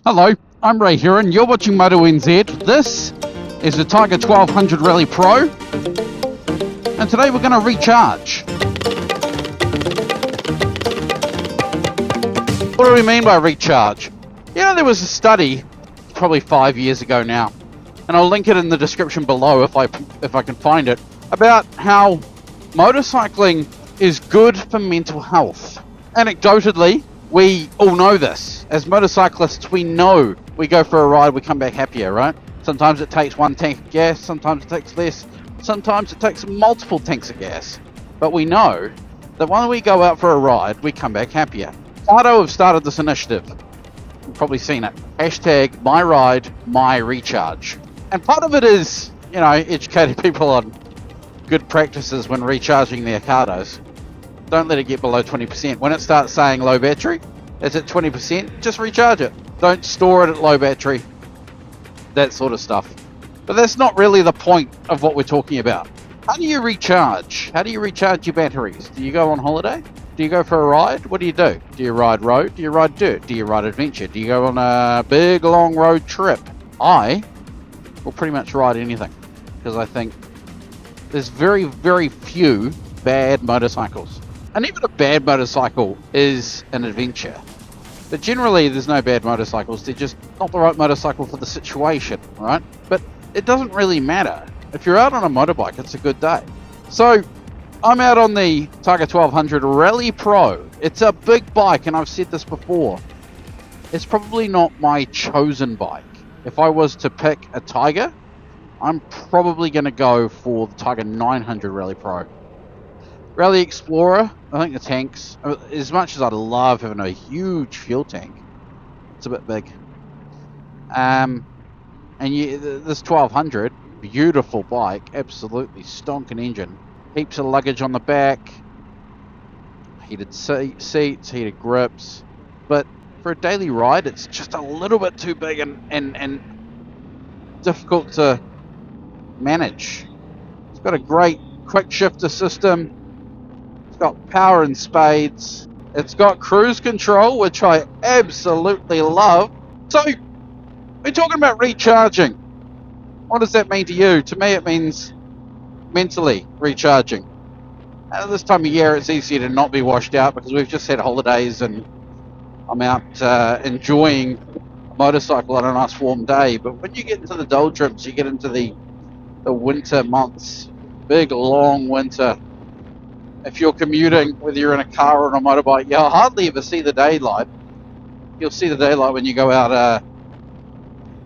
Hello, I'm Ray here and you're watching Moto NZ. This is the Tiger 1200 Rally Pro and today we're going to recharge. What do we mean by recharge? You know, there was a study probably 5 years ago now, and I'll link it in the description below if I can find it, about how motorcycling is good for mental health. Anecdotally, we all know this. As motorcyclists, we know we go for a ride, we come back happier, right? Sometimes it takes one tank of gas, sometimes it takes less, sometimes it takes multiple tanks of gas. But we know that when we go out for a ride, we come back happier. Cardo have started this initiative. You've probably seen it. Hashtag my ride, my recharge. And part of it is, you know, educating people on good practices when recharging their cardos. Don't let it get below 20%. When it starts saying low battery, it's at 20%, just recharge it. Don't store it at low battery. That sort of stuff. But that's not really the point of what we're talking about. How do you recharge? How do you recharge your batteries? Do you go on holiday? Do you go for a ride? What do? Do you ride road? Do you ride dirt? Do you ride adventure? Do you go on a big long road trip? I will pretty much ride anything because I think there's very, very few bad motorcycles. And even a bad motorcycle is an adventure. But generally, there's no bad motorcycles. They're just not the right motorcycle for the situation, right? But it doesn't really matter. If you're out on a motorbike, it's a good day. So, I'm out on the Tiger 1200 Rally Pro. It's a big bike, and I've said this before. It's probably not my chosen bike. If I was to pick a Tiger, I'm probably going to go for the Tiger 900 Rally Pro. Rally Explorer, I think the tanks, as much as I love having a huge fuel tank, it's a bit big. And this 1200, beautiful bike, absolutely stonking engine. Heaps of luggage on the back, heated seats, heated grips. But for a daily ride, it's just a little bit too big and difficult to manage. It's got a great quick shifter system. It's got power in spades. It's got cruise control, which I absolutely love. So, we're talking about recharging. What does that mean to you? To me, it means mentally recharging. At this time of year, it's easier to not be washed out because we've just had holidays and I'm out enjoying a motorcycle on a nice warm day. But when you get into the doldrums, you get into the winter months, big long winter. If you're commuting, whether you're in a car or on a motorbike, you'll hardly ever see the daylight. You'll see the daylight when you go out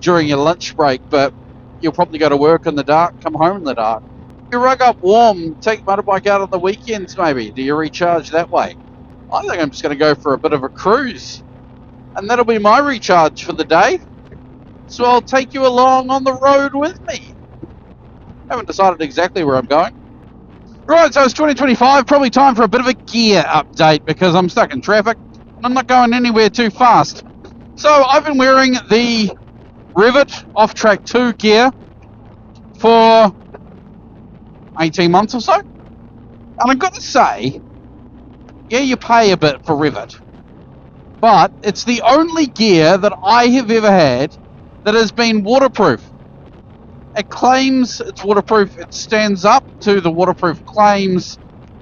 during your lunch break, but you'll probably go to work in the dark, come home in the dark. You rug up warm, take motorbike out on the weekends maybe. Do you recharge that way? I think I'm just going to go for a bit of a cruise. And that'll be my recharge for the day. So I'll take you along on the road with me. Haven't decided exactly where I'm going. Right, so it's 2025, probably time for a bit of a gear update because I'm stuck in traffic and I'm not going anywhere too fast. So I've been wearing the Rivet Off-Track 2 gear for 18 months or so. And I've got to say, yeah, you pay a bit for Rivet, but it's the only gear that I have ever had that has been waterproof. It claims it's waterproof, it stands up to the waterproof claims,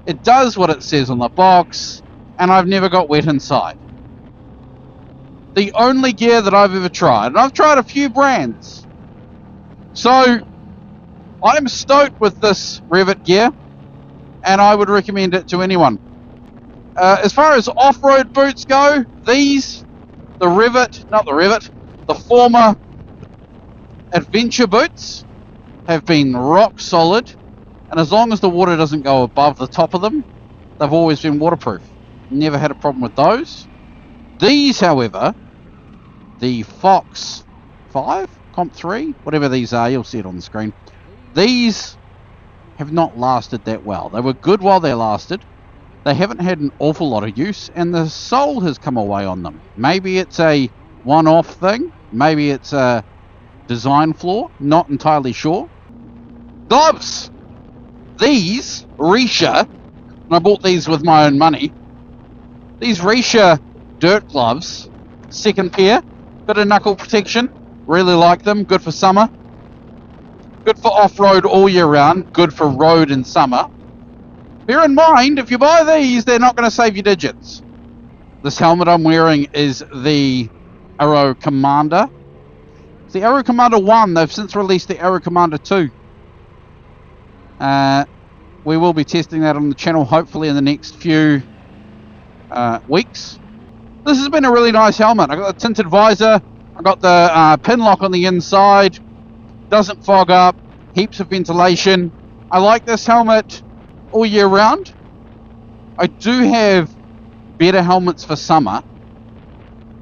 it does what it says on the box, and I've never got wet inside. The only gear that I've ever tried, and I've tried a few brands. So, I'm stoked with this Rivet gear, and I would recommend it to anyone. As far as off-road boots go, the former Adventure boots have been rock solid, and as long as the water doesn't go above the top of them, they've always been waterproof. Never had a problem with those. These, however, the Fox 5, Comp 3, whatever these are, you'll see it on the screen. These have not lasted that well. They were good while they lasted. They haven't had an awful lot of use, and the sole has come away on them. Maybe it's a one-off thing. Maybe it's a design flaw. Not entirely sure. Gloves! These, Risha, and I bought these with my own money. These Risha dirt gloves, second pair, Bit of knuckle protection. Really like them. Good for summer. Good for off-road all year round. Good for road in summer. Bear in mind, if you buy these, they're not going to save you digits. This helmet I'm wearing is the Aero Commander. It's the Aero Commander 1. They've since released the Aero Commander 2. We will be testing that on the channel hopefully in the next few weeks. This has been a really nice helmet. I got the tinted visor. I got the pin lock on the inside. Doesn't fog up. Heaps of ventilation. I like this helmet all year round. I do have better helmets for summer,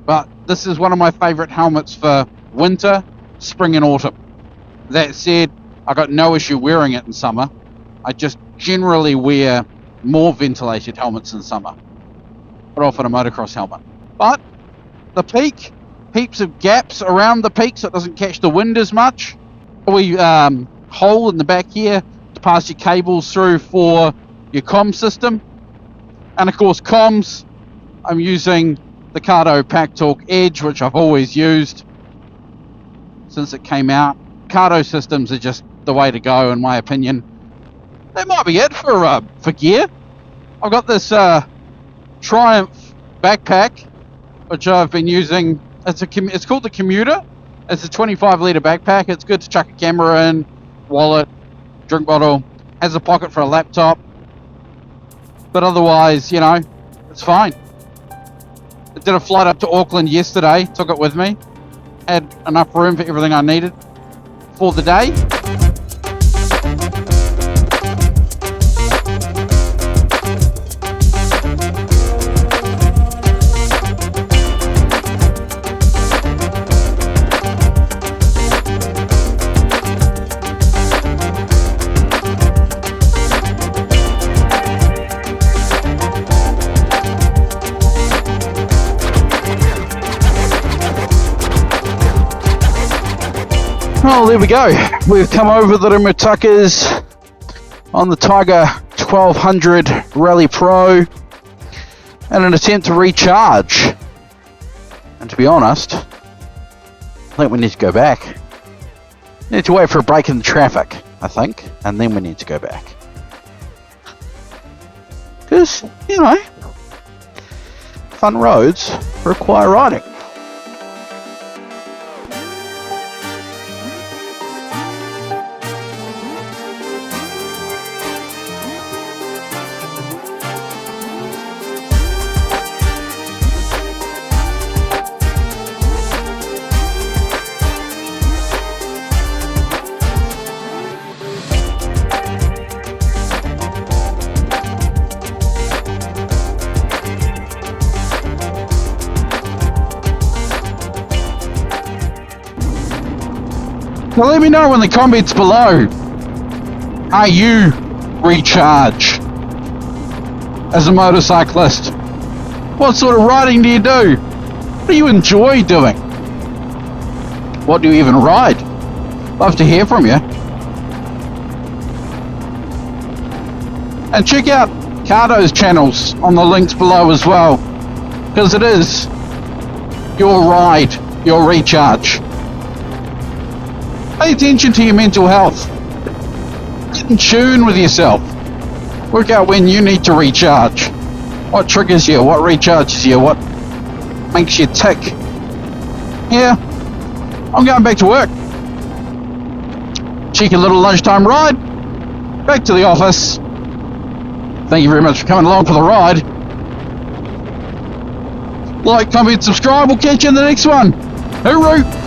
but this is one of my favorite helmets for winter, spring and autumn. That said, I got no issue wearing it in summer. I just generally wear more ventilated helmets in summer, but often a motocross helmet. But the peak, heaps of gaps around the peak so it doesn't catch the wind as much. We hole in the back here to pass your cables through for your comm system. And of course comms, I'm using the Cardo PackTalk Edge, which I've always used since it came out. Cardo systems are just the way to go in my opinion. That might be it for gear. I've got this Triumph backpack, which I've been using. It's called the Commuter. It's a 25 litre backpack. It's good to chuck a camera in, wallet, drink bottle, has a pocket for a laptop. But otherwise, you know, it's fine. I did a flight up to Auckland yesterday, took it with me. Had enough room for everything I needed for the day. Oh, there we go. We've come over the Motortek's on the Tiger 1200 Rally Pro in an attempt to recharge. And to be honest, I think we need to go back. We need to wait for a break in the traffic, I think, and then we need to go back. Because, you know, fun roads require riding. Well, let me know in the comments below how you recharge as a motorcyclist. What sort of riding do you do? What do you enjoy doing? What do you even ride? Love to hear from you. And check out Cardo's channels on the links below as well, because it is your ride, your recharge. Pay attention to your mental health. Get in tune with yourself. Work out when you need to recharge. What triggers you, what recharges you, what makes you tick. Yeah, I'm going back to work. Cheeky little lunchtime ride. Back to the office. Thank you very much for coming along for the ride. Like, comment, subscribe. We'll catch you in the next one. Hooroo!